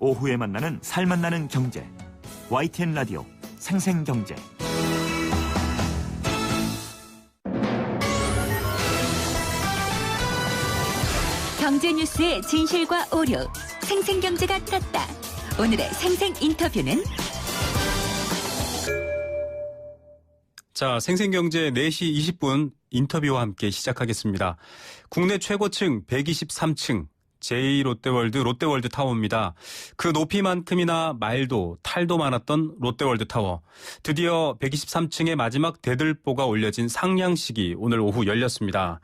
오후에 만나는 살맛나는 경제. YTN 라디오 생생경제. 경제 뉴스의 진실과 오류, 생생경제가 떴다. 오늘의 생생 인터뷰는 자, 생생경제 4시 20분 인터뷰와 함께 시작하겠습니다. 국내 최고층 123층 제2롯데월드 롯데월드 타워입니다. 그 높이만큼이나 말도 탈도 많았던 롯데월드 타워. 드디어 123층의 마지막 대들보가 올려진 상량식이 오늘 오후 열렸습니다.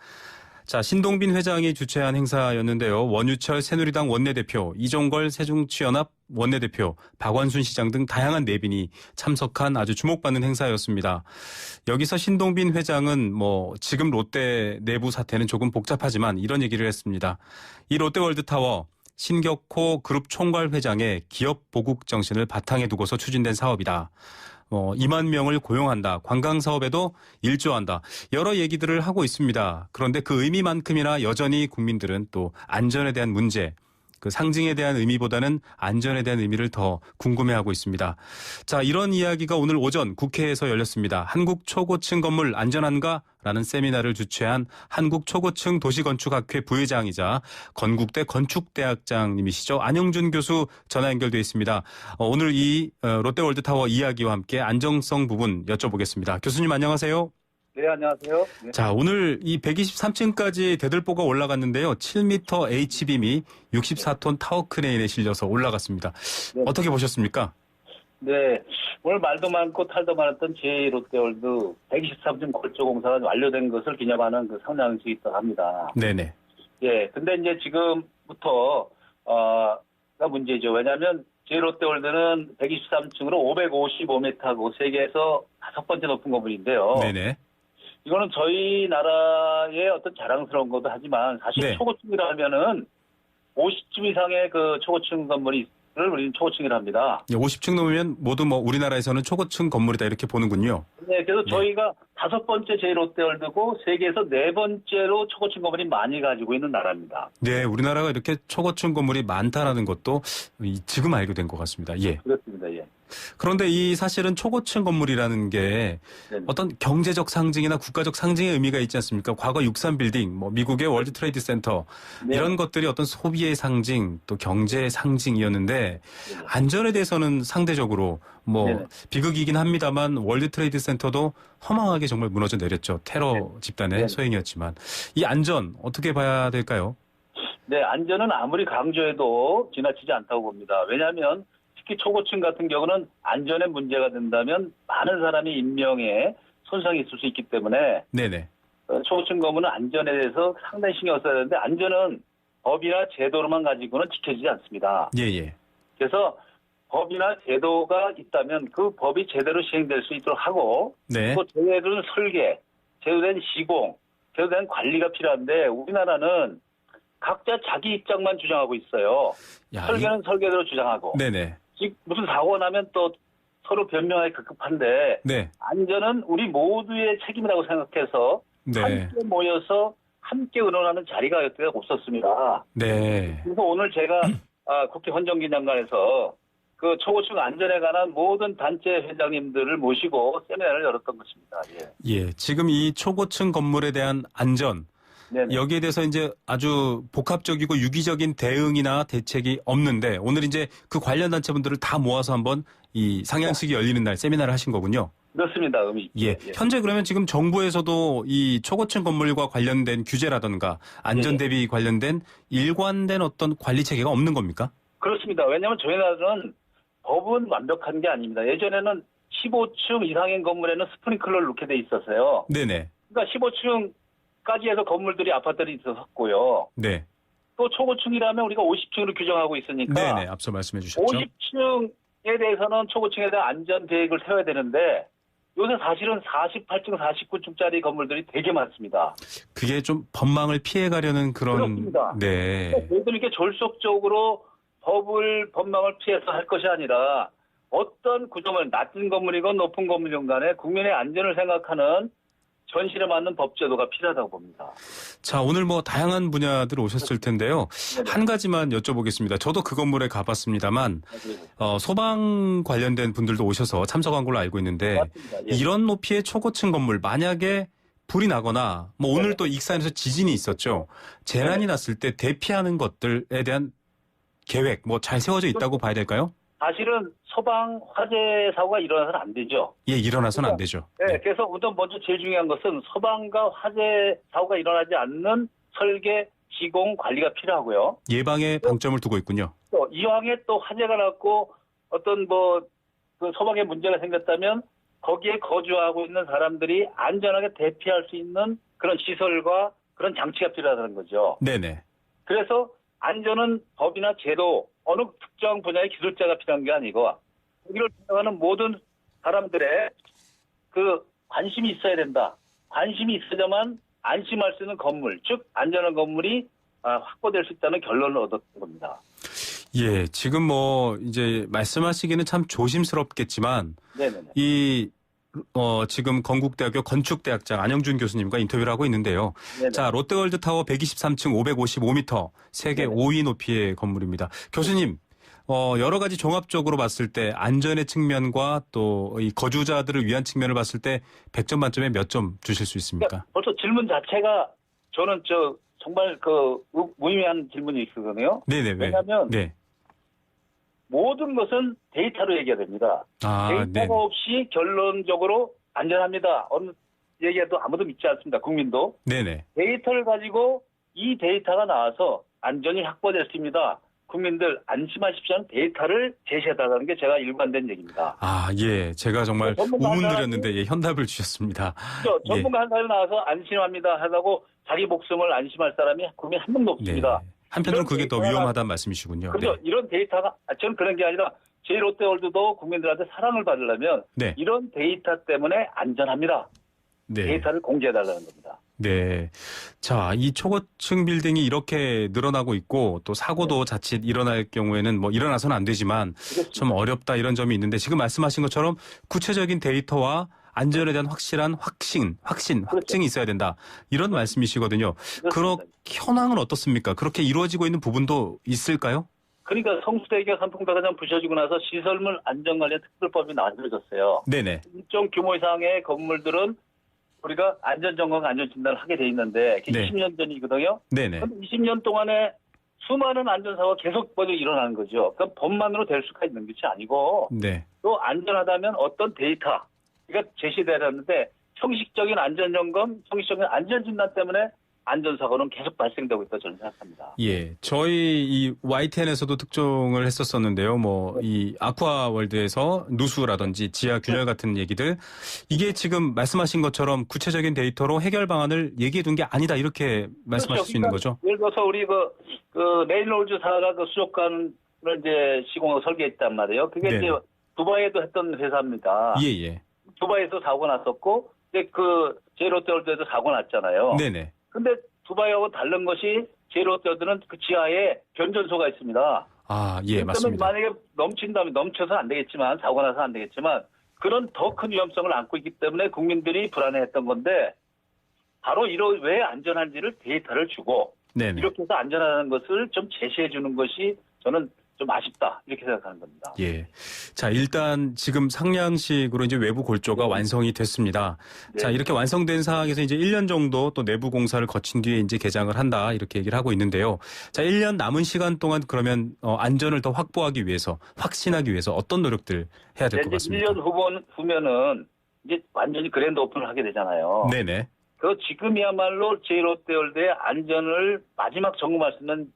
자, 신동빈 회장이 주최한 행사였는데요. 원유철 새누리당 원내대표, 이종걸 새정치연합 원내대표, 박원순 시장 등 다양한 내빈이 참석한 아주 주목받는 행사였습니다. 여기서 신동빈 회장은 지금 롯데 내부 사태는 조금 복잡하지만 이런 얘기를 했습니다. 이 롯데월드타워 신격호 그룹 총괄 회장의 기업 보국 정신을 바탕에 두고서 추진된 사업이다. 2만 명을 고용한다. 관광 사업에도 일조한다. 여러 얘기들을 하고 있습니다. 그런데 그 의미만큼이나 여전히 국민들은 또 안전에 대한 문제, 그 상징에 대한 의미보다는 안전에 대한 의미를 더 궁금해하고 있습니다. 자, 이런 이야기가 오늘 오전 국회에서 열렸습니다. 한국 초고층 건물 안전한가? 라는 세미나를 주최한 한국초고층 도시건축학회 부회장이자 건국대 건축대학장님이시죠. 안영준 교수 전화 연결되어 있습니다. 오늘 이 롯데월드타워 이야기와 함께 안정성 부분 여쭤보겠습니다. 교수님 안녕하세요. 네, 안녕하세요. 네. 자, 오늘 이 123층까지 대들보가 올라갔는데요. 7m H빔이 64톤 타워 크레인에 실려서 올라갔습니다. 네. 어떻게 보셨습니까? 네, 오늘 말도 많고 탈도 많았던 제2롯데월드 123층 골조 공사가 완료된 것을 기념하는 그 상량식이 있다고 합니다. 네네. 예, 근데 이제 지금부터 가 문제죠. 왜냐하면 제2롯데월드는 123층으로 555m고 세계에서 5번째 높은 건물인데요. 네네. 이거는 저희 나라의 어떤 자랑스러운 것도 하지만 사실 네. 초고층이라 하면은 50층 이상의 그 초고층 건물을 우리는 초고층이라 합니다. 50층 넘으면 모두 우리나라에서는 초고층 건물이다 이렇게 보는군요. 네, 그래서 저희가 5번째 제1롯데월드고 세계에서 4번째로 초고층 건물이 많이 가지고 있는 나라입니다. 네, 우리나라가 이렇게 초고층 건물이 많다라는 것도 지금 알게 된 것 같습니다. 예. 그렇습니다. 예. 그런데 이 사실은 초고층 건물이라는 게 네네. 어떤 경제적 상징이나 국가적 상징의 의미가 있지 않습니까? 과거 63 빌딩, 미국의 월드 트레이드 센터 네. 이런 것들이 어떤 소비의 상징, 또 경제의 상징이었는데 안전에 대해서는 상대적으로 네네. 비극이긴 합니다만 월드 트레이드 센터도 허망하게 정말 무너져 내렸죠. 테러 집단의 네네. 소행이었지만 이 안전 어떻게 봐야 될까요? 네, 안전은 아무리 강조해도 지나치지 않다고 봅니다. 왜냐하면 특히 초고층 같은 경우는 안전에 문제가 된다면 많은 사람이 인명에 손상이 있을 수 있기 때문에 네네. 초고층 건물은 안전에 대해서 상당히 신경 써야 되는데 안전은 법이나 제도로만 가지고는 지켜지지 않습니다. 예예. 그래서 법이나 제도가 있다면 그 법이 제대로 시행될 수 있도록 하고 네. 또 제대로 된 설계, 제대로 된 시공, 제대로 된 관리가 필요한데 우리나라는 각자 자기 입장만 주장하고 있어요. 설계는 설계대로 주장하고 네네. 무슨 사고가 나면 또 서로 변명하기 급급한데 네. 안전은 우리 모두의 책임이라고 생각해서 네. 함께 모여서 함께 의논하는 자리가 여태가 없었습니다. 네. 그래서 오늘 제가 국회 헌정기념관에서 그 초고층 안전에 관한 모든 단체 회장님들을 모시고 세미나를 열었던 것입니다. 예. 예. 지금 이 초고층 건물에 대한 안전 네네. 여기에 대해서 이제 아주 복합적이고 유기적인 대응이나 대책이 없는데 오늘 이제 그 관련 단체분들을 다 모아서 한번 이 상향식이 열리는 날 세미나를 하신 거군요. 그렇습니다. 의미. 예. 현재 그러면 지금 정부에서도 이 초고층 건물과 관련된 규제라든가 안전 대비 관련된 일관된 어떤 관리 체계가 없는 겁니까? 그렇습니다. 왜냐하면 저희 나라는 법은 완벽한 게 아닙니다. 예전에는 15층 이상의 건물에는 스프링클러를 놓게 돼 있었어요. 네네. 그러니까 15층까지 해서 건물들이 아파트들이 있었고요. 네. 또 초고층이라면 우리가 50층으로 규정하고 있으니까 네네. 앞서 말씀해 주셨죠. 50층에 대해서는 초고층에 대한 안전 계획을 세워야 되는데 요새 사실은 48층, 49층짜리 건물들이 되게 많습니다. 그게 좀 법망을 피해가려는 그런. 그렇습니다. 네. 모든 이렇게 졸속적으로 법망을 피해서 할 것이 아니라 어떤 구조물, 낮은 건물이건 높은 건물이건 간에 국민의 안전을 생각하는 현실에 맞는 법 제도가 필요하다고 봅니다. 자, 오늘 뭐 다양한 분야들 오셨을 텐데요. 네네. 한 가지만 여쭤보겠습니다. 저도 그 건물에 가봤습니다만 소방 관련된 분들도 오셔서 참석한 걸로 알고 있는데 맞습니다. 예. 이런 높이의 초고층 건물 만약에 불이 나거나 뭐 오늘 또 익산에서 지진이 있었죠. 재난이 났을 때 대피하는 것들에 대한 계획 뭐 잘 세워져 있다고 봐야 될까요? 사실은 소방 화재 사고가 일어나서는 안 되죠. 예, 일어나서는 안 되죠. 네, 그래서 우선 먼저 제일 중요한 것은 소방과 화재 사고가 일어나지 않는 설계, 시공, 관리가 필요하고요. 예방에 방점을 두고 있군요. 또 이왕에 또 화재가 났고 어떤 그 소방에 문제가 생겼다면 거기에 거주하고 있는 사람들이 안전하게 대피할 수 있는 그런 시설과 그런 장치가 필요하다는 거죠. 네네. 그래서 안전은 법이나 제도, 어느 특정 분야의 기술자가 필요한 게 아니고 여기를 생각하는 모든 사람들의 그 관심이 있어야 된다. 관심이 있어야만 안심할 수 있는 건물, 즉 안전한 건물이 확보될 수 있다는 결론을 얻었던 겁니다. 예, 지금 뭐 이제 말씀하시기는 참 조심스럽겠지만 네네네. 지금 건국대학교 건축대학장 안영준 교수님과 인터뷰를 하고 있는데요. 네네. 자, 롯데월드타워 123층 555m, 세계 네네. 5위 높이의 건물입니다. 교수님, 여러 가지 종합적으로 봤을 때 안전의 측면과 또 이 거주자들을 위한 측면을 봤을 때 100점 만점에 몇 점 주실 수 있습니까? 그러니까 벌써 질문 자체가 저는 정말 무의미한 질문이 있거든요. 네네. 왜냐하면 네. 모든 것은 데이터로 얘기해야 됩니다. 아, 데이터가 네. 없이 결론적으로 안전합니다. 어느 얘기해도 아무도 믿지 않습니다. 국민도. 네네. 데이터를 가지고 이 데이터가 나와서 안전이 확보됐습니다. 국민들 안심하십시오. 데이터를 제시해달라는 게 제가 일관된 얘기입니다. 아, 예. 제가 정말 전문가 우문 한 드렸는데 예, 현답을 주셨습니다. 예. 전문가 한 사람이 나와서 안심합니다 하다고 자기 목숨을 안심할 사람이 국민 한 명도 없습니다. 네. 한편으로는 그게 더 데이터가- 위험하다는 말씀이시군요. 그래서 네. 이런 데이터가 저는 그런 게 아니라 제1롯데월드도 국민들한테 사랑을 받으려면 네. 이런 데이터 때문에 안전합니다. 네. 데이터를 공개해달라는 겁니다. 네. 자, 이 초고층 빌딩이 이렇게 늘어나고 있고 또 사고도 자칫 일어날 경우에는 뭐 일어나서는 안 되지만 좀 어렵다 이런 점이 있는데 지금 말씀하신 것처럼 구체적인 데이터와 안전에 대한 확증이 있어야 된다. 이런 말씀이시거든요. 그런 현황은 어떻습니까? 그렇게 이루어지고 있는 부분도 있을까요? 그러니까 성수대교 산풍백화점 부셔지고 나서 시설물 안전관리 특별법이 만들어졌어요. 네네. 일정 규모 이상의 건물들은 우리가 안전점검, 안전진단을 하게 돼 있는데 그게 네. 20년 전이거든요. 네네. 그럼 20년 동안에 수많은 안전사고가 계속 일어나는 거죠. 그럼 법만으로 될 수가 있는 것이 아니고 네. 또 안전하다면 어떤 데이터가 제시돼야 하는데 형식적인 안전점검, 형식적인 안전진단 때문에 안전사고는 계속 발생되고 있다고 저는 생각합니다. 예. 저희 이 YTN에서도 특종을 했었었는데요. 뭐, 이 아쿠아월드에서 누수라든지 지하 균열 같은 얘기들. 이게 지금 말씀하신 것처럼 구체적인 데이터로 해결 방안을 얘기해 둔 게 아니다. 이렇게 말씀하실 수 있는 거죠. 예를 들어서 우리 레인롤즈사가 수족관을 이제 시공하고 설계했단 말이에요. 그게 네네. 이제 두바이에도 했던 회사입니다. 예, 예. 두바이에서 사고 났었고, 근데 제1롯데월드에도 사고 났잖아요. 네네. 근데 두바이하고 다른 것이 제1롯데월드는 그 지하에 변전소가 있습니다. 아, 예, 그러면 맞습니다. 만약에 넘친다면 넘쳐서 안 되겠지만 사고 나서 안 되겠지만 그런 더 큰 위험성을 안고 있기 때문에 국민들이 불안해했던 건데 바로 왜 안전한지를 데이터를 주고 네네. 이렇게 해서 안전하다는 것을 좀 제시해 주는 것이 저는 좀 아쉽다 이렇게 생각하는 겁니다. 예. 자, 일단 지금 상량식으로 이제 외부 골조가 완성이 됐습니다. 네. 자, 이렇게 완성된 상황에서 이제 1년 정도 또 내부 공사를 거친 뒤에 이제 개장을 한다. 이렇게 얘기를 하고 있는데요. 자, 1년 남은 시간 동안 그러면 안전을 더 확보하기 위해서, 확신하기 위해서 어떤 노력들 해야 될 것 이제 같습니까? 1년 후면은 이제 완전히 그랜드 오픈을 하게 되잖아요. 네네. 그 지금이야말로 제1롯데월드의 안전을 마지막 점검할 수 있는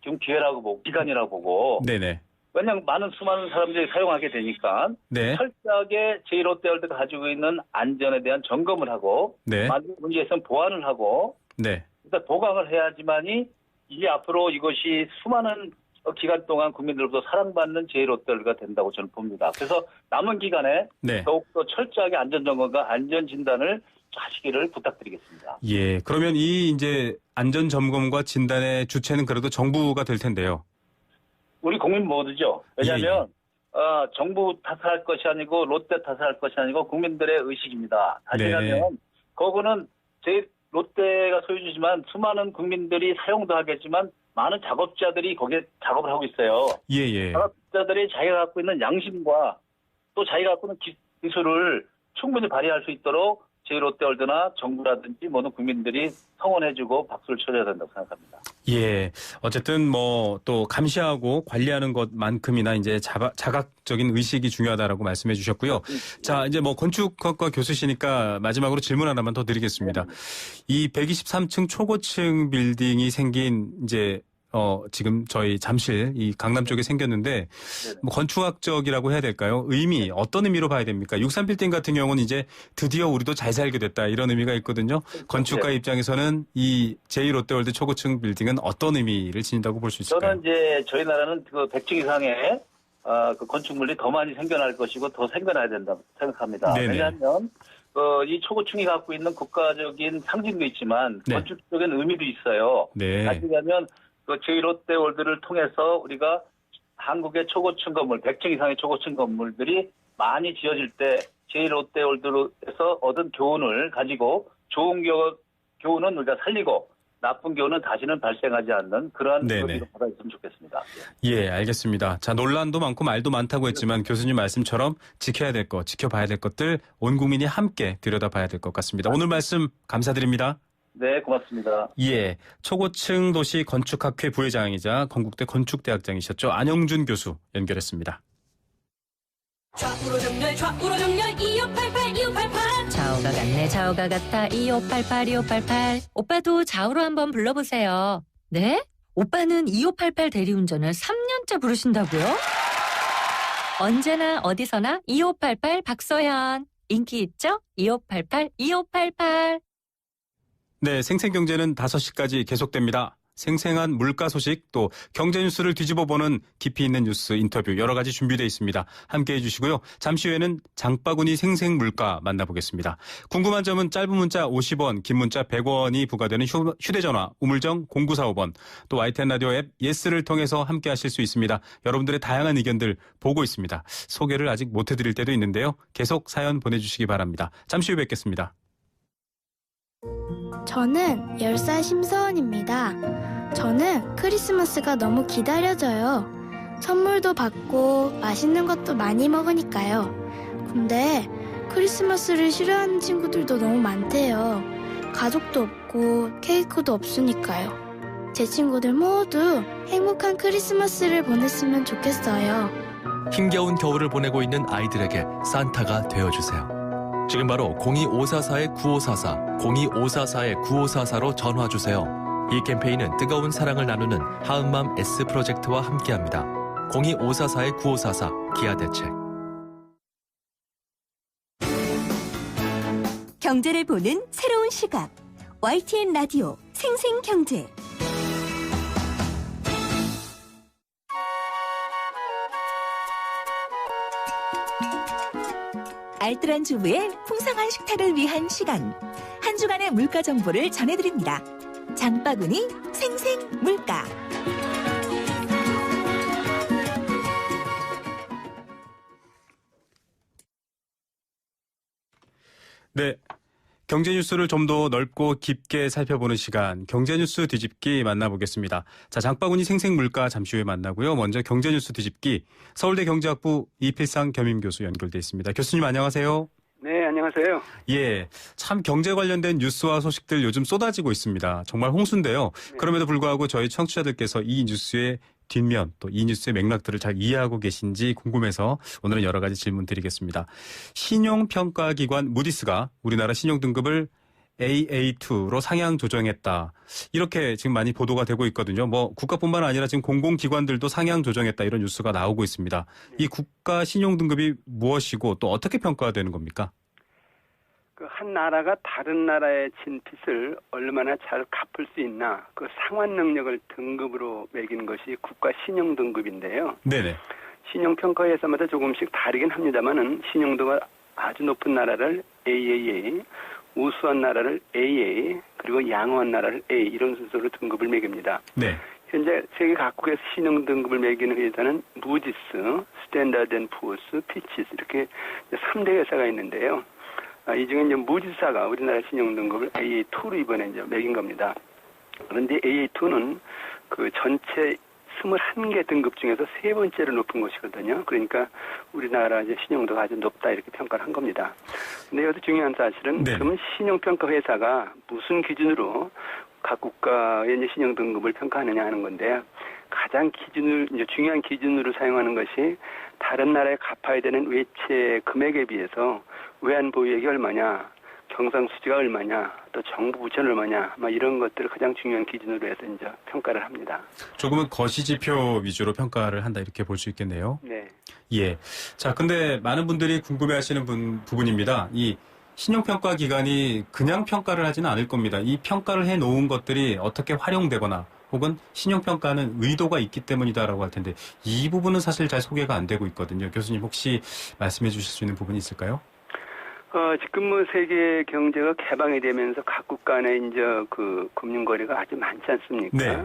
지금 기회라고 보고 기간이라고 보고 네네. 왜냐하면 수많은 사람들이 사용하게 되니까 네. 철저하게 제1롯데월드가 가지고 있는 안전에 대한 점검을 하고 네. 만약 문제 있으면 보완을 하고 네. 일단 보강을 해야지만이 이게 앞으로 이것이 수많은 기간 동안 국민들로부터 사랑받는 제1롯데월드가 된다고 저는 봅니다. 그래서 남은 기간에 네. 더욱더 철저하게 안전점검과 안전진단을 하시기를 부탁드리겠습니다. 예. 그러면 이 이제 안전 점검과 진단의 주체는 그래도 정부가 될 텐데요. 우리 국민 모두죠. 왜냐하면 정부 탓할 것이 아니고 롯데 탓할 것이 아니고 국민들의 의식입니다. 다시 네. 하면 그거는 제 롯데가 소유주지만 수많은 국민들이 사용도 하겠지만 많은 작업자들이 거기에 작업을 하고 있어요. 예. 작업자들이 자기가 갖고 있는 양심과 또 자기가 갖고 있는 기술을 충분히 발휘할 수 있도록 제1롯데월드나 정부라든지 모든 국민들이 성원해주고 박수를 쳐줘야 된다고 생각합니다. 예. 어쨌든 뭐 또 감시하고 관리하는 것만큼이나 이제 자각적인 의식이 중요하다라고 말씀해 주셨고요. 자, 이제 뭐 건축학과 교수시니까 마지막으로 질문 하나만 더 드리겠습니다. 이 123층 초고층 빌딩이 생긴 이제 지금 저희 잠실 이 강남 쪽에 생겼는데 뭐 건축학적이라고 해야 될까요? 어떤 의미로 봐야 됩니까? 63빌딩 같은 경우는 이제 드디어 우리도 잘 살게 됐다 이런 의미가 있거든요. 건축가 입장에서는 이 제2롯데월드 초고층 빌딩은 어떤 의미를 지닌다고 볼 수 있을까요? 저는 이제 저희 나라는 그 100층 이상의 그 건축물이 더 많이 생겨날 것이고 더 생겨나야 된다고 생각합니다. 네네. 왜냐하면 이 초고층이 갖고 있는 국가적인 상징도 있지만 네. 건축적인 의미도 있어요. 네. 다시 하면 그 제1롯데월드를 통해서 우리가 한국의 초고층 건물, 100층 이상의 초고층 건물들이 많이 지어질 때 제1롯데월드에서 얻은 교훈을 가지고 좋은 교훈은 우리가 살리고 나쁜 교훈은 다시는 발생하지 않는 그러한 의미로 받아들였으면 좋겠습니다. 예, 알겠습니다. 자, 논란도 많고 말도 많다고 했지만 교수님 말씀처럼 지켜야 될 것, 지켜봐야 될 것들 온 국민이 함께 들여다봐야 될 것 같습니다. 오늘 말씀 감사드립니다. 네, 고맙습니다. 예, 초고층 도시 건축학회 부회장이자 건국대 건축대학장이셨죠. 안영준 교수 연결했습니다. 좌우로 정렬 2588 좌우가 같네 좌우가 같아 2588 오빠도 좌우로 한번 불러보세요. 네? 오빠는 2588 대리운전을 3년째 부르신다고요? 언제나 어디서나 2588 박서연 인기 있죠? 2588 네, 생생경제는 5시까지 계속됩니다. 생생한 물가 소식 또 경제 뉴스를 뒤집어보는 깊이 있는 뉴스 인터뷰 여러 가지 준비되어 있습니다. 함께해 주시고요. 잠시 후에는 장바구니 생생물가 만나보겠습니다. 궁금한 점은 짧은 문자 50원, 긴 문자 100원이 부과되는 휴대전화 우물정 0945번 또 YTN 라디오 앱 예스를 통해서 함께하실 수 있습니다. 여러분들의 다양한 의견들 보고 있습니다. 소개를 아직 못해드릴 때도 있는데요. 계속 사연 보내주시기 바랍니다. 잠시 후에 뵙겠습니다. 저는 10살 심서원입니다. 저는 크리스마스가 너무 기다려져요. 선물도 받고 맛있는 것도 많이 먹으니까요. 근데 크리스마스를 싫어하는 친구들도 너무 많대요. 가족도 없고 케이크도 없으니까요. 제 친구들 모두 행복한 크리스마스를 보냈으면 좋겠어요. 힘겨운 겨울을 보내고 있는 아이들에게 산타가 되어주세요. 지금 바로 02544-9544, 02544-9544로 전화주세요. 이 캠페인은 뜨거운 사랑을 나누는 하은맘 S프로젝트와 함께합니다. 02544-9544 기아대책. 경제를 보는 새로운 시각 YTN 라디오 생생경제 알뜰한 주부의 풍성한 식탁을 위한 시간 한 주간의 물가 정보를 전해드립니다. 장바구니 생생물가 네. 경제 뉴스를 좀 더 넓고 깊게 살펴보는 시간 경제 뉴스 뒤집기 만나보겠습니다. 자, 장바구니 생생물가 잠시 후에 만나고요. 먼저 경제 뉴스 뒤집기 서울대 경제학부 이필상 겸임 교수 연결돼 있습니다. 교수님 안녕하세요. 네, 안녕하세요. 예, 참 경제 관련된 뉴스와 소식들 요즘 쏟아지고 있습니다. 정말 홍수인데요. 네. 그럼에도 불구하고 저희 청취자들께서 이 뉴스의 뒷면 또 이 뉴스의 맥락들을 잘 이해하고 계신지 궁금해서 오늘은 여러 가지 질문 드리겠습니다. 신용평가기관 무디스가 우리나라 신용등급을 AA2로 상향 조정했다. 이렇게 지금 많이 보도가 되고 있거든요. 뭐 국가뿐만 아니라 지금 공공기관들도 상향 조정했다 이런 뉴스가 나오고 있습니다. 이 국가 신용등급이 무엇이고 또 어떻게 평가가 되는 겁니까? 그 한 나라가 다른 나라에 진 빚을 얼마나 잘 갚을 수 있나 그 상환 능력을 등급으로 매기는 것이 국가 신용 등급인데요. 네네. 신용 평가에서마다 조금씩 다르긴 합니다만은 신용도가 아주 높은 나라를 AAA, 우수한 나라를 AA, 그리고 양호한 나라를 A 이런 순서로 등급을 매깁니다. 네. 현재 세계 각국에서 신용 등급을 매기는 회사는 무디스, 스탠다드 앤 푸어스, 피치스 이렇게 3대 회사가 있는데요. 이 중에 이제 무지사가 우리나라 신용등급을 AA2로 이번에 이제 매긴 겁니다. 그런데 AA2는 그 전체 21개 등급 중에서 세 번째로 높은 것이거든요. 그러니까 우리나라 이제 신용도가 아주 높다 이렇게 평가를 한 겁니다. 근데 여기서 중요한 사실은 네. 그러면 신용평가 회사가 무슨 기준으로 각 국가의 이제 신용등급을 평가하느냐 하는 건데 가장 이제 중요한 기준으로 사용하는 것이 다른 나라에 갚아야 되는 외채 금액에 비해서 외환 보유액이 얼마냐, 경상수지가 얼마냐, 또 정부 부채는 얼마냐, 이런 것들을 가장 중요한 기준으로 해서 이제 평가를 합니다. 조금은 거시지표 위주로 평가를 한다 이렇게 볼 수 있겠네요. 네. 예. 자, 근데 많은 분들이 궁금해하시는 부분입니다. 이 신용평가 기관이 그냥 평가를 하지는 않을 겁니다. 이 평가를 해놓은 것들이 어떻게 활용되거나 혹은 신용평가는 의도가 있기 때문이다라고 할 텐데 이 부분은 사실 잘 소개가 안 되고 있거든요. 교수님 혹시 말씀해 주실 수 있는 부분이 있을까요? 지금 세계 경제가 개방이 되면서 각국 간에 이제 그 금융거래가 아주 많지 않습니까? 네.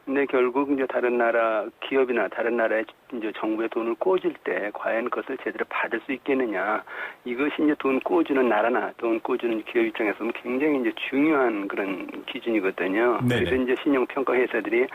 근데 결국 이제 다른 나라 기업이나 다른 나라의 이제 정부의 돈을 꿔줄 때 과연 그것을 제대로 받을 수 있겠느냐. 이것이 이제 돈 꿔주는 나라나 돈 꿔주는 기업 입장에서 보면 굉장히 이제 중요한 그런 기준이거든요. 네네. 그래서 이제 신용평가 회사들이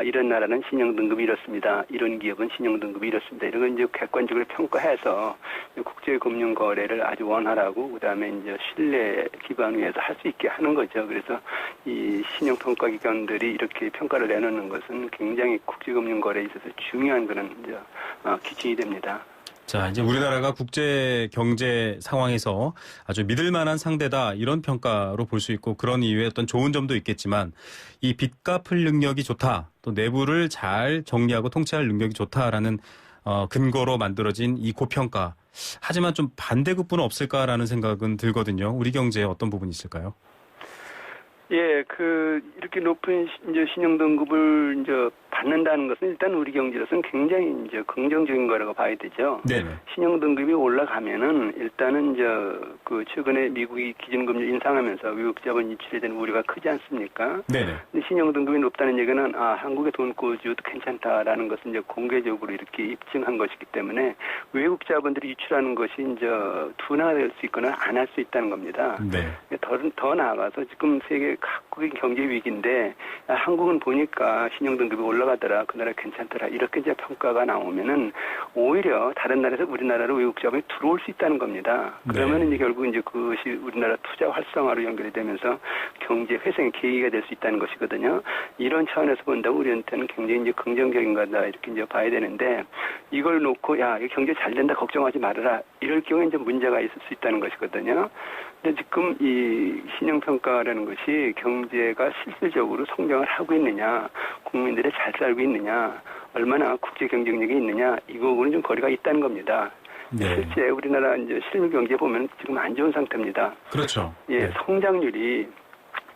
이런 나라는 신용등급이 이렇습니다. 이런 기업은 신용등급이 이렇습니다. 이런 걸 이제 객관적으로 평가해서 국제금융거래를 아주 원활하고 그다음에 이제 신뢰 기반 위에서 할 수 있게 하는 거죠. 그래서 이 신용평가 기관들이 이렇게 평가를 내놓는 것은 굉장히 국제금융거래에 있어서 중요한 그런 이제 기준이 됩니다. 자, 이제 우리나라가 국제 경제 상황에서 아주 믿을 만한 상대다 이런 평가로 볼 수 있고 그런 이유의 어떤 좋은 점도 있겠지만 이 빚 갚을 능력이 좋다 또 내부를 잘 정리하고 통치할 능력이 좋다라는 근거로 만들어진 이 고평가. 하지만 좀 반대급부는 없을까라는 생각은 들거든요. 우리 경제에 어떤 부분이 있을까요? 예, 이렇게 높은 이제 신용등급을 이제 받는다는 것은 일단 우리 경제로서는 굉장히 이제 긍정적인 거라고 봐야 되죠. 네네. 신용등급이 올라가면은 일단은 이제 최근에 미국이 기준금리 인상하면서 외국 자본 유출에 대한 우려가 크지 않습니까? 네네. 근데 신용등급이 높다는 얘기는 한국에 돈 꿔줘도 괜찮다라는 것을 이제 공개적으로 이렇게 입증한 것이기 때문에 외국 자본들이 유출하는 것이 이제 둔화될 수 있거나 안 할 수 있다는 겁니다. 네. 더 나아가서 지금 세계 각국의 경제 위기인데 한국은 보니까 신용등급이 올라가더라, 그 나라 괜찮더라 이렇게 이제 평가가 나오면은 오히려 다른 나라에서 우리나라로 외국 자본이 들어올 수 있다는 겁니다. 그러면 이제 결국 이제 그것이 우리나라 투자 활성화로 연결이 되면서 경제 회생의 계기가 될 수 있다는 것이거든요. 이런 차원에서 본다고 우리한테는 굉장히 이제 긍정적인 거다 이렇게 이제 봐야 되는데 이걸 놓고 이 경제 잘 된다 걱정하지 말아라 이럴 경우에 이제 문제가 있을 수 있다는 것이거든요. 근데 지금 이 신용평가라는 것이 경제가 실질적으로 성장을 하고 있느냐, 국민들이 잘 살고 있느냐, 얼마나 국제 경쟁력이 있느냐, 이거하고는 좀 거리가 있다는 겁니다. 네. 실제 우리나라 이제 실물 경제 보면 지금 안 좋은 상태입니다. 그렇죠. 예, 네. 성장률이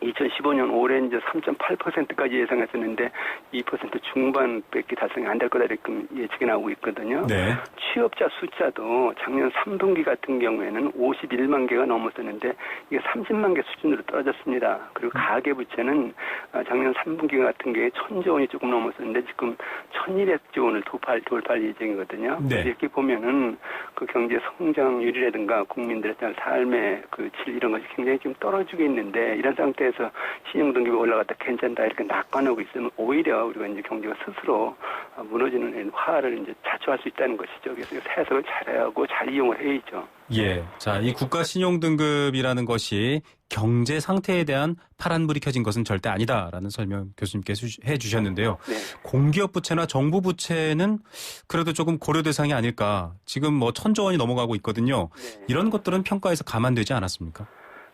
2015년 올해 이제 3.8%까지 예상했었는데 2% 중반밖에 달성이 안 될 거다 이렇게 예측이 나오고 있거든요. 네. 취업자 숫자도 작년 3분기 같은 경우에는 51만 개가 넘었었는데 이게 30만 개 수준으로 떨어졌습니다. 그리고 가계부채는 작년 3분기 같은 경우에 1,000조 원이 조금 넘었었는데 지금 1,200조 원을 돌파할 예정이거든요. 네. 이렇게 보면은 그 경제 성장률이라든가 국민들의 삶의 질 이런 것이 굉장히 좀 떨어지고 있는데 이런 상태에서 신용등급이 올라갔다 괜찮다 이렇게 낙관하고 있으면 오히려 우리가 이제 경제가 스스로 무너지는 화를 이제 자초할 수 있다는 것이죠. 그래서 해석을 잘하고 잘 이용을 해야죠. 예. 자, 이 국가 신용등급이라는 것이 경제 상태에 대한 파란불이 켜진 것은 절대 아니다라는 설명 교수님께서 해주셨는데요. 네. 공기업 부채나 정부 부채는 그래도 조금 고려 대상이 아닐까. 지금 1,000조 원이 넘어가고 있거든요. 네. 이런 것들은 평가에서 감안되지 않았습니까?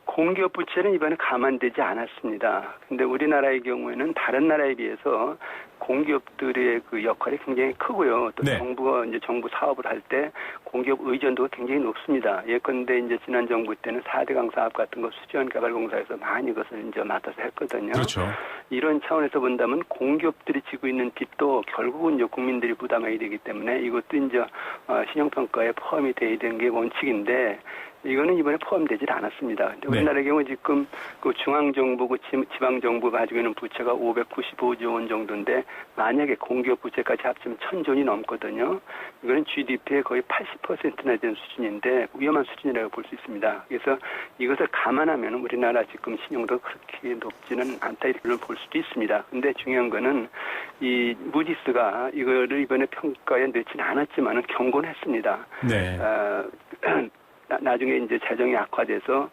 공기업 부채는 이번에 감안되지 않았습니다. 근데 우리나라의 경우에는 다른 나라에 비해서 공기업들의 그 역할이 굉장히 크고요. 또 네. 정부가 이제 정부 사업을 할 때 공기업 의존도가 굉장히 높습니다. 예컨대 이제 지난 정부 때는 4대강 사업 같은 거 수지원개발공사에서 많이 그것을 이제 맡아서 했거든요. 그렇죠. 이런 차원에서 본다면 공기업들이 지고 있는 빚도 결국은 이제 국민들이 부담해야 되기 때문에 이것도 이제 신용평가에 포함이 돼야 되는 게 원칙인데 이거는 이번에 포함되질 않았습니다. 근데 네. 우리나라의 경우 지금 그 중앙정부, 그 지방정부가 가지고 있는 부채가 595조 원 정도인데 만약에 공기업 부채까지 합치면 1000조 원이 넘거든요. 이거는 GDP의 거의 80%나 되는 수준인데 위험한 수준이라고 볼 수 있습니다. 그래서 이것을 감안하면 우리나라 지금 신용도 그렇게 높지는 않다 이렇게 볼 수도 있습니다. 근데 중요한 거는 이 무디스가 이거를 이번에 평가에 넣지는 않았지만은 경고는 했습니다. 네. 나중에 이제 재정이 악화돼서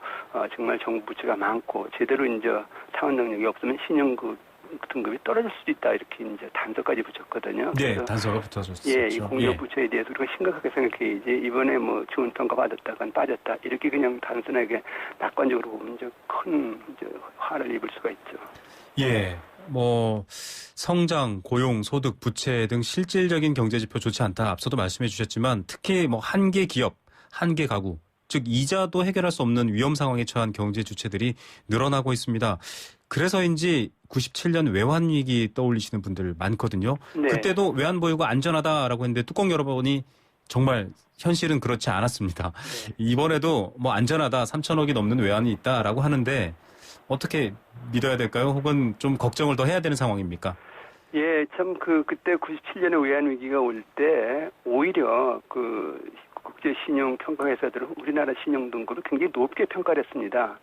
정말 정부 부채가 많고 제대로 이제 타원 능력이 없으면 신용 등급이 떨어질 수도 있다 이렇게 이제 단서까지 붙였거든요. 네, 그래서 단서가 붙어졌죠. 예, 이 공기업 부채에 대해서 우리가 심각하게 생각해야지 이번에 뭐 좋은 평가 받았다간 빠졌다 이렇게 그냥 단순하게 낙관적으로 보면 이제 큰 이제 화를 입을 수가 있죠. 예, 뭐 성장, 고용, 소득, 부채 등 실질적인 경제 지표 좋지 않다. 앞서도 말씀해 주셨지만 특히 뭐 한계 기업, 한계 가구, 즉 이자도 해결할 수 없는 위험 상황에 처한 경제 주체들이 늘어나고 있습니다. 그래서인지 97년 외환 위기 떠올리시는 분들 많거든요. 네. 그때도 외환 보유가 안전하다라고 했는데 뚜껑 열어보니 정말 현실은 그렇지 않았습니다. 네. 이번에도 뭐 안전하다, 3천억이 넘는 외환이 있다라고 하는데 어떻게 믿어야 될까요? 혹은 좀 걱정을 더 해야 되는 상황입니까? 예, 참 그때 97년에 외환 위기가 올 때 오히려 그 국제 신용 평가 회사들은 우리나라 신용 등급을 굉장히 높게 평가를 했습니다.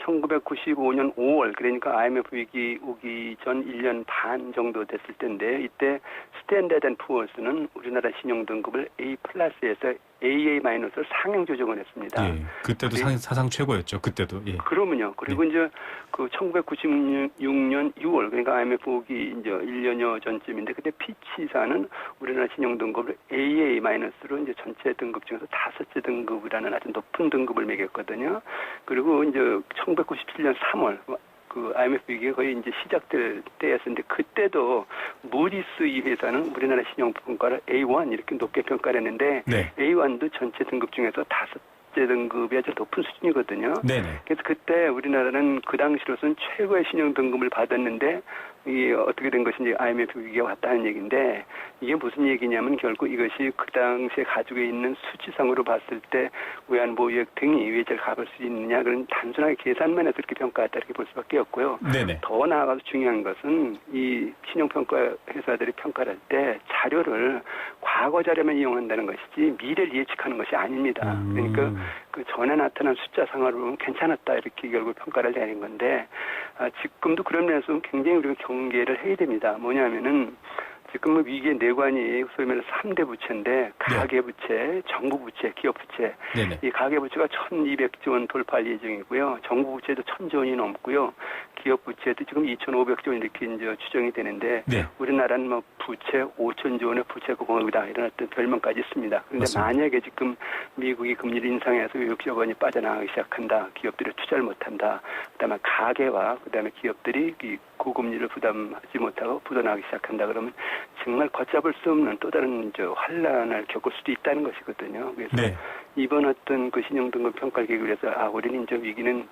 1995년 5월 그러니까 IMF 위기 오기 전 1년 반 정도 됐을 때인데 이때 스탠다드 앤 푸어스는 우리나라 신용 등급을 A+에서 AA-를 상향 조정을 했습니다. 예, 그때도 사상 최고였죠. 그때도. 예. 그러면요. 그리고 이제 그 1996년 6월 그러니까 IMF 오기 이제 1년여 전쯤인데 그때 피치사는 우리나라 신용 등급을 AA-로 이제 전체 등급 중에서 5째 등급이라는 아주 높은 등급을 매겼거든요. 그리고 이제 1997년 3월 그 IMF 위기가 거의 이제 시작될 때였는데 그때도 무디스 이 회사는 우리나라 신용 평가를 A1 이렇게 높게 평가를 했는데 네. A1도 전체 등급 중에서 5째 등급이 아주 높은 수준이거든요. 네네. 그래서 그때 우리나라는 그 당시로서는 최고의 신용 등급을 받았는데 이게 어떻게 된 것인지 IMF 위기가 왔다는 얘기인데 이게 무슨 얘기냐면 결국 이것이 그 당시에 가지고 있는 수치상으로 봤을 때 외환보유액 등이 외제를 갚을 수 있느냐 그런 단순하게 계산만 해서 이렇게 평가했다 이렇게 볼 수밖에 없고요. 네네. 더 나아가서 중요한 것은 이 신용평가 회사들이 평가를 할 때 자료를 과거 자료만 이용한다는 것이지 미래를 예측하는 것이 아닙니다. 그러니까 그 전에 나타난 숫자상으로 보면 괜찮았다 이렇게 결국 평가를 내는 건데 지금도 그런 면에서 굉장히 우리가 경계를 해야 됩니다. 뭐냐면은 지금 위기의 내관이 소위 말해서 3대 부채인데 가계부채, 정부부채, 기업부채. 네네. 이 가계부채가 1200조 원 돌파할 예정이고요. 정부부채도 1000조 원이 넘고요. 기업부채도 지금 2500조 원 이렇게 이제 추정이 되는데 네. 우리나라는 뭐 부채 5000조 원의 부채 공업이다 이런 어떤 별명까지 있습니다. 그런데 맞습니다. 만약에 지금 미국이 금리를 인상해서 외국 자본이 빠져나가기 시작한다. 기업들이 투자를 못한다. 그다음에 가계와 그다음에 기업들이 이 고금리를 부담하지 못하고 부도나가기 시작한다. 그러면 정말 걷잡을 수 없는 또 다른 환란을 겪을 수도 있다는 것이거든요. 그래서 네. 이번 어떤 그 신용등급 평가를 계기로 해서 우리는 이제 위기는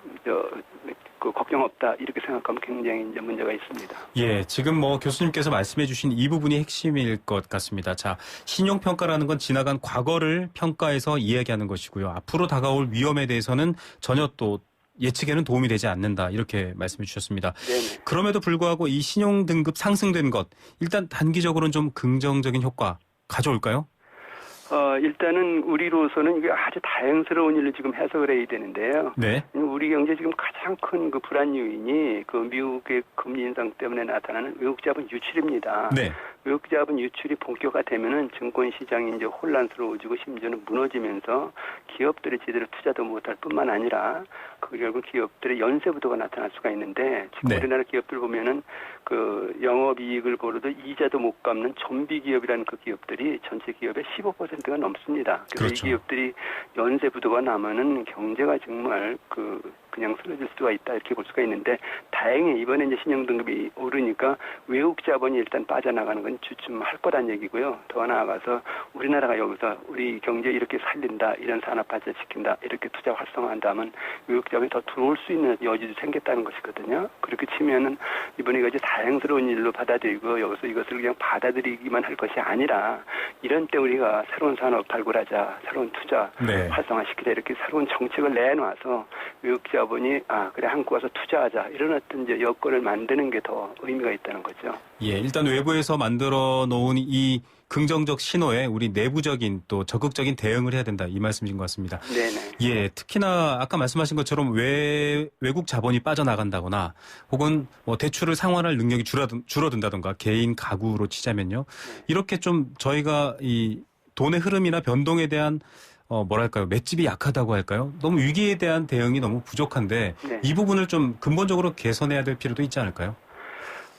그 걱정 없다 이렇게 생각하면 굉장히 이제 문제가 있습니다. 예, 지금 뭐 교수님께서 말씀해주신 이 부분이 핵심일 것 같습니다. 자, 신용평가라는 건 지나간 과거를 평가해서 이야기하는 것이고요. 앞으로 다가올 위험에 대해서는 전혀 또 예측에는 도움이 되지 않는다. 이렇게 말씀해 주셨습니다. 네네. 그럼에도 불구하고 이 신용등급 상승된 것, 일단 단기적으로는 좀 긍정적인 효과 가져올까요? 일단은 우리로서는 이게 아주 다행스러운 일로 지금 해석을 해야 되는데요. 네. 우리 경제 지금 가장 큰 그 불안 요인이 그 미국의 금리 인상 때문에 나타나는 외국 자본 유출입니다. 네. 외국 자본 유출이 본격화되면은 증권 시장이 이제 혼란스러워지고 심지어는 무너지면서 기업들이 제대로 투자도 못할 뿐만 아니라 그 결국 기업들의 연쇄부도가 나타날 수가 있는데 지금 네. 우리나라 기업들 보면은 그 영업이익을 벌어도 이자도 못 갚는 좀비 기업이라는 그 기업들이 전체 기업의 15%가 넘습니다. 그래서 그렇죠. 이 기업들이 연쇄부도가 나면은 경제가 정말 그냥 쓰러질 수가 있다 이렇게 볼 수가 있는데 다행히 이번에 이제 신용등급이 오르니까 외국 자본이 일단 빠져나가는 건 주춤할 거란 얘기고요. 더 나아가서 우리나라가 여기서 우리 경제 이렇게 살린다 이런 산업 발전시킨다 이렇게 투자 활성화한다면 외국 자본이 더 들어올 수 있는 여지도 생겼다는 것이거든요. 그렇게 치면은 이번에 이제 다행스러운 일로 받아들이고 여기서 이것을 그냥 받아들이기만 할 것이 아니라 이런 때 우리가 새로운 산업 발굴하자, 새로운 투자 네. 활성화시키자 이렇게 새로운 정책을 내놔서 외국 자본이 그래 한국 와서 투자하자 이런 어떤 이제 여건을 만드는 게 더 의미가 있다는 거죠. 예, 일단 외부에서 만들어 놓은 이 긍정적 신호에 우리 내부적인 또 적극적인 대응을 해야 된다 이 말씀이신 것 같습니다. 네네. 예, 특히나 아까 말씀하신 것처럼 외국 자본이 빠져나간다거나 혹은 뭐 대출을 상환할 능력이 줄어든다던가 개인 가구로 치자면요. 이렇게 좀 저희가 이 돈의 흐름이나 변동에 대한 뭐랄까요, 맷집이 약하다고 할까요? 너무 위기에 대한 대응이 너무 부족한데 네. 이 부분을 좀 근본적으로 개선해야 될 필요도 있지 않을까요?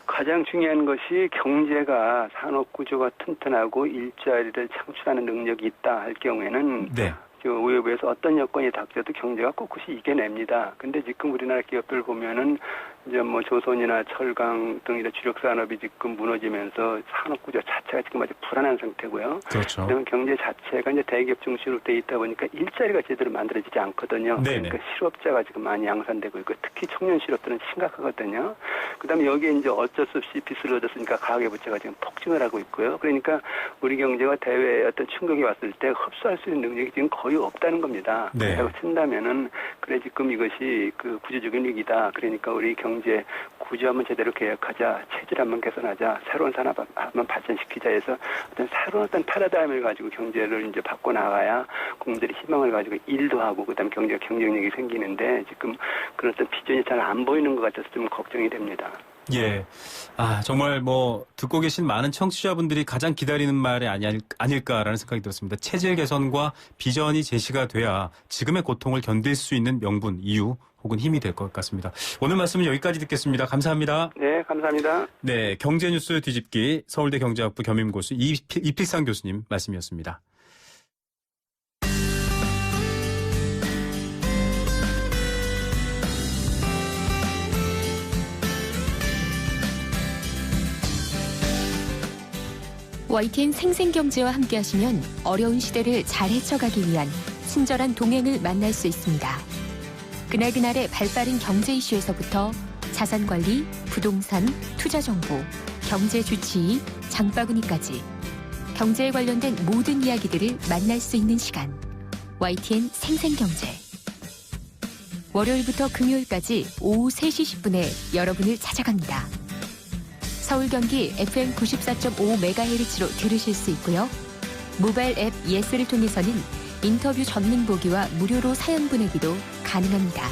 가장 중요한 것이 경제가 산업 구조가 튼튼하고 일자리를 창출하는 능력이 있다 할 경우에는 네. 외부에서 어떤 여건이 닥쳐도 경제가 꿋꿋이 이겨냅니다. 근데 지금 우리나라 기업들 보면은 이제 뭐 조선이나 철강 등 이런 주력 산업이 지금 무너지면서 산업 구조 자체가 지금 아주 불안한 상태고요. 그렇죠. 그다음에 경제 자체가 이제 대기업 중심으로 돼 있다 보니까 일자리가 제대로 만들어지지 않거든요. 네네. 그러니까 실업자가 지금 많이 양산되고 있고 특히 청년 실업들은 심각하거든요. 그다음에 여기에 이제 어쩔 수 없이 빚을 얻었으니까 가계부채가 지금 폭증을 하고 있고요. 그러니까 우리 경제가 대외에 어떤 충격이 왔을 때 흡수할 수 있는 능력이 지금 거의 없다는 겁니다. 네. 그렇다고 친다면은 그래 지금 이것이 그 구조적인 위기다. 그러니까 우리 경제 구조 한번 제대로 개혁하자, 체질 한번 개선하자, 새로운 산업 한번 발전시키자 해서 어떤 새로운 어떤 패러다임을 가지고 경제를 이제 바꿔 나가야 국민들이 희망을 가지고 일도 하고 그다음에 경제가 경쟁력이 생기는데 지금 그런 어떤 비전이 잘 안 보이는 것 같아서 좀 걱정이 됩니다. 예. 정말 뭐 듣고 계신 많은 청취자분들이 가장 기다리는 말이 아닐까라는 생각이 들었습니다. 체질 개선과 비전이 제시가 돼야 지금의 고통을 견딜 수 있는 명분, 이유 혹은 힘이 될 것 같습니다. 오늘 말씀은 여기까지 듣겠습니다. 감사합니다. 네, 감사합니다. 네, 경제뉴스 뒤집기 서울대 경제학부 겸임고수 이필상 교수님 말씀이었습니다. YTN 생생경제와 함께하시면 어려운 시대를 잘 헤쳐가기 위한 친절한 동행을 만날 수 있습니다. 그날그날의 발빠른 경제 이슈에서부터 자산관리, 부동산, 투자정보, 경제주치의, 장바구니까지 경제에 관련된 모든 이야기들을 만날 수 있는 시간. YTN 생생경제. 월요일부터 금요일까지 오후 3시 10분에 여러분을 찾아갑니다. 서울 경기 FM 94.5MHz로 들으실 수 있고요. 모바일 앱 예스를 통해서는 인터뷰 전문 보기와 무료로 사연 보내기도 가능합니다.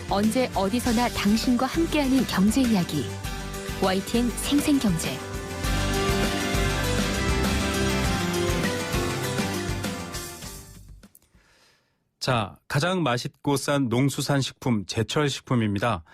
언제 어디서나 당신과 함께하는 경제 이야기. YTN 생생경제. 자, 가장 맛있고 싼 농수산식품 제철식품입니다.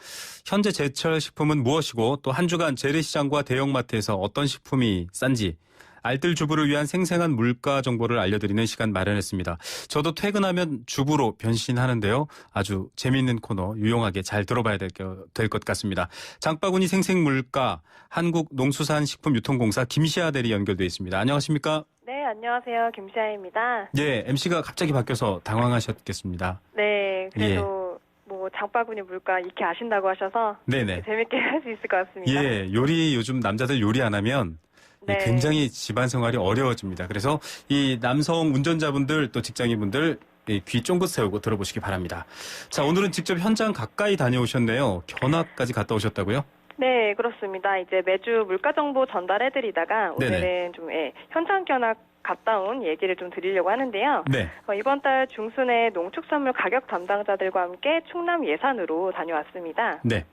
현재 제철식품은 무엇이고 또 한 주간 재래시장과 대형마트에서 어떤 식품이 싼지 알뜰 주부를 위한 생생한 물가 정보를 알려드리는 시간 마련했습니다. 저도 퇴근하면 주부로 변신하는데요. 아주 재미있는 코너 유용하게 잘 들어봐야 될 것 같습니다. 장바구니 생생물가 한국농수산식품유통공사 김시아 대리 연결돼 있습니다. 안녕하십니까? 네, 안녕하세요. 김시아입니다. 네, MC가 갑자기 바뀌어서 당황하셨겠습니다. 네, 그래도 뭐 장바구니 물가 익히 아신다고 하셔서 네네. 재밌게 할 수 있을 것 같습니다. 예, 요리 요즘 남자들 요리 안 하면 네. 굉장히 집안 생활이 어려워집니다. 그래서 이 남성 운전자분들 또 직장인분들 귀 쫑긋 세우고 들어보시기 바랍니다. 자, 오늘은 직접 현장 가까이 다녀오셨네요. 견학까지 갔다 오셨다고요? 네, 그렇습니다. 이제 매주 물가 정보 전달해드리다가 네네. 오늘은 좀 현장 견학 갔다 온 얘기를 좀 드리려고 하는데요. 네. 이번 달 중순에 농축산물 가격 담당자들과 함께 충남 예산으로 다녀왔습니다. 네.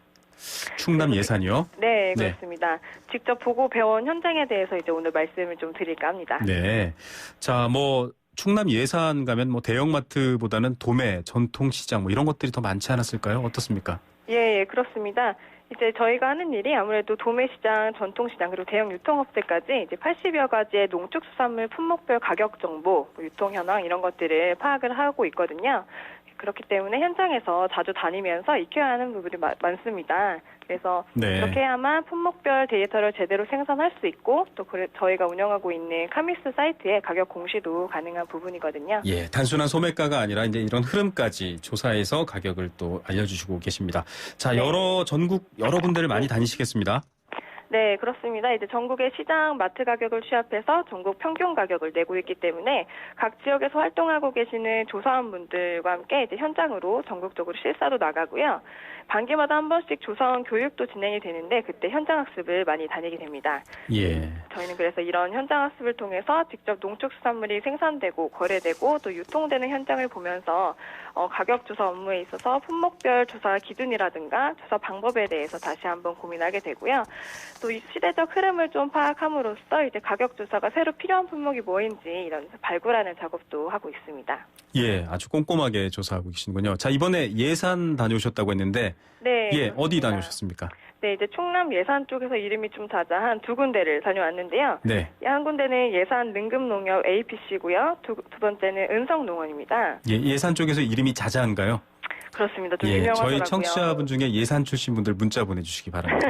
충남 예산이요? 네, 네. 그렇습니다. 직접 보고 배운 현장에 대해서 이제 오늘 말씀을 좀 드릴까 합니다. 네. 자, 뭐 충남 예산 가면 뭐 대형마트보다는 도매, 전통시장 뭐 이런 것들이 더 많지 않았을까요? 어떻습니까? 예, 그렇습니다. 이제 저희가 하는 일이 아무래도 도매시장, 전통시장, 그리고 대형 유통업체까지 이제 80여 가지의 농축수산물 품목별 가격 정보, 유통 현황 이런 것들을 파악을 하고 있거든요. 그렇기 때문에 현장에서 자주 다니면서 익혀야 하는 부분이 많습니다. 그래서 네. 그렇게 해야만 품목별 데이터를 제대로 생산할 수 있고 또 저희가 운영하고 있는 카미스 사이트의 가격 공시도 가능한 부분이거든요. 예, 단순한 소매가가 아니라 이제 이런 흐름까지 조사해서 가격을 또 알려주시고 계십니다. 자, 네. 전국 여러 군데를 많이 다니시겠습니다. 네, 그렇습니다. 이제 전국의 시장 마트 가격을 취합해서 전국 평균 가격을 내고 있기 때문에 각 지역에서 활동하고 계시는 조사원분들과 함께 이제 현장으로 전국적으로 실사도 나가고요. 반기마다 한 번씩 조사원 교육도 진행이 되는데 그때 현장 학습을 많이 다니게 됩니다. 예. 저희는 그래서 이런 현장 학습을 통해서 직접 농축수산물이 생산되고 거래되고 또 유통되는 현장을 보면서 가격 조사 업무에 있어서 품목별 조사 기준이라든가 조사 방법에 대해서 다시 한번 고민하게 되고요. 또 이 시대적 흐름을 좀 파악함으로써 이제 가격 조사가 새로 필요한 품목이 뭐인지 이런 발굴하는 작업도 하고 있습니다. 예, 아주 꼼꼼하게 조사하고 계시는군요. 자, 이번에 예산 다녀오셨다고 했는데 네. 예, 그렇습니다. 어디 다녀오셨습니까? 네, 이제 충남 예산 쪽에서 이름이 좀 자자한 두 군데를 다녀왔는데요. 네. 한 군데는 예산 능금농협 APC고요. 두 번째는 은성농원입니다. 예, 예산 쪽에서 이름이 자자한가요? 그렇습니다. 좀 예, 유명하더라고요. 저희 청취자분 중에 예산 출신 분들 문자 보내주시기 바랍니다.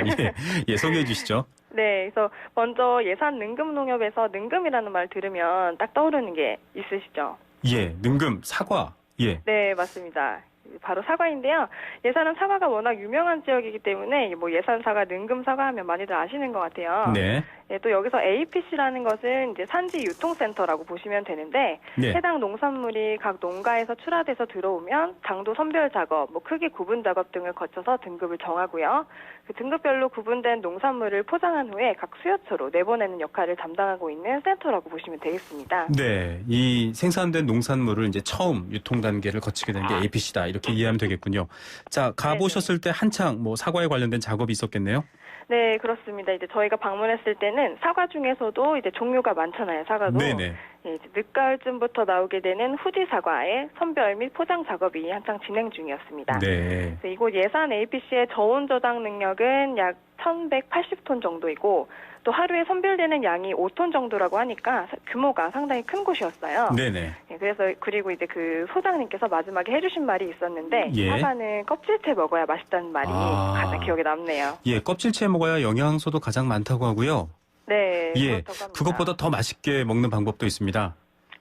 예, 소개해 주시죠. 네, 그래서 먼저 예산 능금농협에서 능금이라는 말 들으면 딱 떠오르는 게 있으시죠? 예, 능금, 사과. 예. 네, 맞습니다. 바로 사과인데요. 예산은 사과가 워낙 유명한 지역이기 때문에 뭐 예산 사과, 능금 사과 하면 많이들 아시는 것 같아요. 네. 네, 또 여기서 APC라는 것은 이제 산지 유통센터라고 보시면 되는데 네. 해당 농산물이 각 농가에서 출하돼서 들어오면 당도 선별 작업, 뭐 크기 구분 작업 등을 거쳐서 등급을 정하고요. 그 등급별로 구분된 농산물을 포장한 후에 각 수요처로 내보내는 역할을 담당하고 있는 센터라고 보시면 되겠습니다. 네, 이 생산된 농산물을 이제 처음 유통 단계를 거치게 된 게 APC다 이렇게 이해하면 되겠군요. 자, 가보셨을 때 한창 뭐 사과에 관련된 작업이 있었겠네요. 네, 그렇습니다. 이제 저희가 방문했을 때는 사과 중에서도 이제 종류가 많잖아요. 사과도. 네네. 예, 이제 늦가을쯤부터 나오게 되는 후지 사과의 선별 및 포장 작업이 한창 진행 중이었습니다. 네. 그래서 이곳 예산 APC의 저온 저장 능력은 약 1,180톤 정도이고 또 하루에 선별되는 양이 5톤 정도라고 하니까 규모가 상당히 큰 곳이었어요. 네네. 예, 그래서 그리고 이제 그 소장님께서 마지막에 해주신 말이 있었는데 예. 사과는 껍질째 먹어야 맛있다는 말이 가장 기억에 남네요. 예, 껍질째 먹어야 영양소도 가장 많다고 하고요. 네. 예, 그렇다고 합니다. 그것보다 더 맛있게 먹는 방법도 있습니다.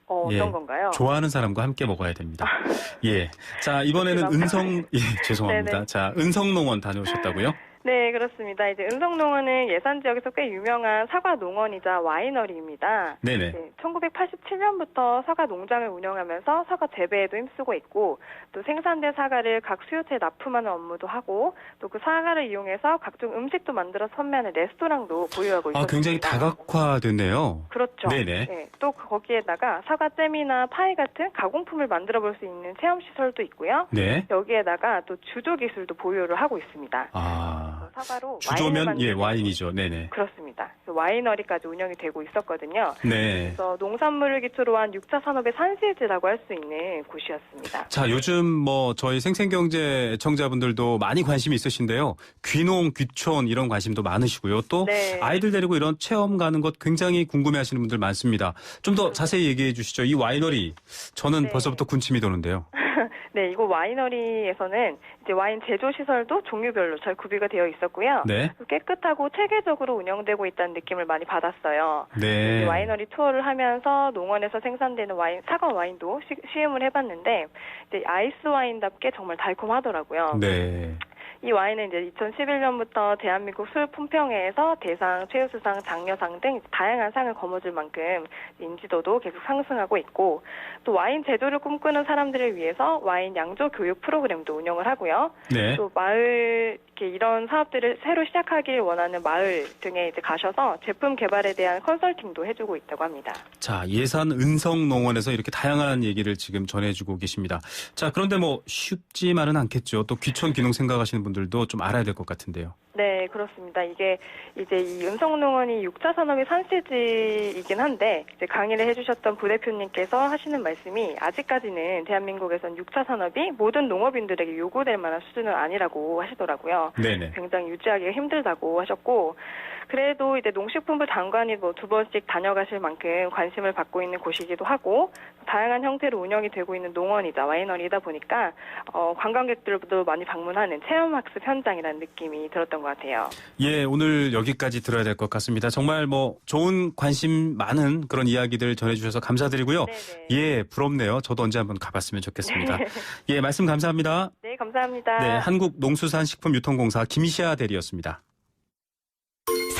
어떤 예, 건가요? 좋아하는 사람과 함께 먹어야 됩니다. 예. 자, 이번에는 죄송합니다. 네네. 자, 은성농원 다녀오셨다고요? 네, 그렇습니다. 이제 은성농원은 예산 지역에서 꽤 유명한 사과 농원이자 와이너리입니다. 네네. 네, 1987년부터 사과 농장을 운영하면서 사과 재배에도 힘쓰고 있고 또 생산된 사과를 각 수요처에 납품하는 업무도 하고 또 그 사과를 이용해서 각종 음식도 만들어 판매하는 레스토랑도 보유하고 있습니다. 굉장히 다각화됐네요. 그렇죠. 네네. 네, 또 거기에다가 사과잼이나 파이 같은 가공품을 만들어 볼 수 있는 체험 시설도 있고요. 네. 여기에다가 또 주조 기술도 보유를 하고 있습니다. 사과로 주조면 와인을 와인이죠. 네네. 그렇습니다. 와이너리까지 운영이 되고 있었거든요. 네. 그래서 농산물을 기초로 한 6차 산업의 산실지라고 할 수 있는 곳이었습니다. 자, 요즘 뭐 저희 생생경제 애청자분들도 많이 관심이 있으신데요. 귀농, 귀촌 이런 관심도 많으시고요. 또 네. 아이들 데리고 이런 체험 가는 것 굉장히 궁금해하시는 분들 많습니다. 좀 더 자세히 얘기해 주시죠. 이 와이너리 저는 벌써부터 군침이 도는데요. 네, 이곳 와이너리에서는 이제 와인 제조 시설도 종류별로 잘 구비가 되어 있었고요. 네. 깨끗하고 체계적으로 운영되고 있다는 느낌을 많이 받았어요. 네. 와이너리 투어를 하면서 농원에서 생산되는 와인, 사과 와인도 시음을 해봤는데 이제 아이스 와인답게 정말 달콤하더라고요. 네. 이 와인은 이제 2011년부터 대한민국 술 품평회에서 대상, 최우수상, 장려상 등 다양한 상을 거머쥘 만큼 인지도도 계속 상승하고 있고 또 와인 제조를 꿈꾸는 사람들을 위해서 와인 양조 교육 프로그램도 운영을 하고요. 네. 또 마을 이렇게 이런 사업들을 새로 시작하길 원하는 마을 등에 이제 가셔서 제품 개발에 대한 컨설팅도 해주고 있다고 합니다. 자, 예산 은성농원에서 이렇게 다양한 얘기를 지금 전해주고 계십니다. 자, 그런데 뭐 쉽지만은 않겠죠. 또 귀촌 귀농 생각하시는 분들도 좀 알아야 될 것 같은데요. 네, 그렇습니다. 이게 이제 이 은성농원이 6차 산업의 산실지이긴 한데 이제 강의를 해주셨던 부대표님께서 하시는 말씀이 아직까지는 대한민국에선 6차 산업이 모든 농업인들에게 요구될 만한 수준은 아니라고 하시더라고요. 네네. 굉장히 유지하기가 힘들다고 하셨고 그래도 이제 농식품부 장관이 뭐 2번씩 다녀가실 만큼 관심을 받고 있는 곳이기도 하고 다양한 형태로 운영이 되고 있는 농원이자 와이너리다 보니까 관광객들도 많이 방문하는 체험학습 현장이라는 느낌이 들었던 것 같아요. 예, 오늘 여기까지 들어야 될 것 같습니다. 정말 뭐 좋은 관심 많은 그런 이야기들 전해주셔서 감사드리고요. 네네. 예, 부럽네요. 저도 언제 한번 가봤으면 좋겠습니다. 네. 예, 말씀 감사합니다. 네, 감사합니다. 네, 한국농수산식품유통공사 김시아 대리였습니다.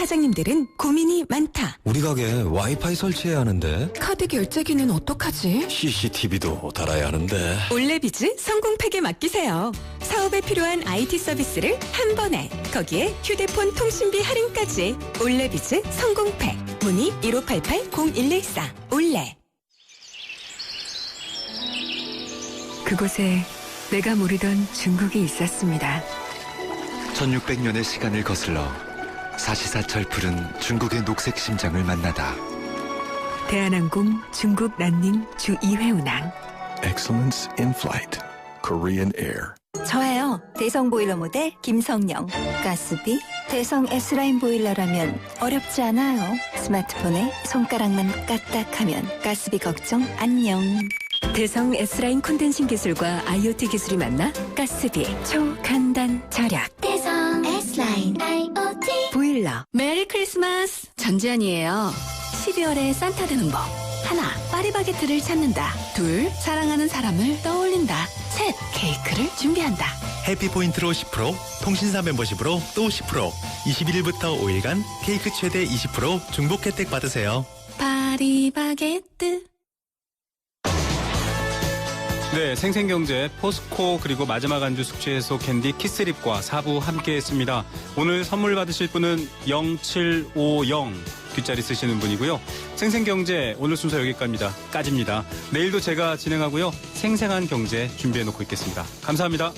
사장님들은 고민이 많다. 우리 가게 와이파이 설치해야 하는데 카드 결제기는 어떡하지? CCTV도 달아야 하는데 올레비즈 성공팩에 맡기세요. 사업에 필요한 IT 서비스를 한 번에. 거기에 휴대폰 통신비 할인까지. 올레비즈 성공팩. 문의 1588-0114. 올레. 그곳에 내가 모르던 중국이 있었습니다. 1600년의 시간을 거슬러 사시사철 푸른 중국의 녹색 심장을 만나다. 대한항공 중국 란닝 주 2회 운항. Excellence in flight. Korean Air. 저예요. 대성 보일러 모델 김성령. 가스비 대성 S라인 보일러라면 어렵지 않아요. 스마트폰에 손가락만 까딱하면 가스비 걱정 안녕. 대성 S라인 콘덴싱 기술과 IoT 기술이 만나 가스비 초간단 절약. 대성 S라인 IoT 보일러. 메리 크리스마스. 전지현이에요. 12월에 산타 되는 법. 하나, 파리바게트를 찾는다. 둘, 사랑하는 사람을 떠올린다. 셋, 케이크를 준비한다. 해피포인트로 10%, 통신사 멤버십으로 또 10%, 21일부터 5일간 케이크 최대 20% 중복 혜택 받으세요. 파리바게트. 네, 생생경제 포스코 그리고 마지막 안주 숙취 해소 캔디 키스립과 4부 함께했습니다. 오늘 선물 받으실 분은 0750 뒷자리 쓰시는 분이고요. 생생경제 오늘 순서 여기까지입니다. 내일도 제가 진행하고요. 생생한 경제 준비해놓고 있겠습니다. 감사합니다.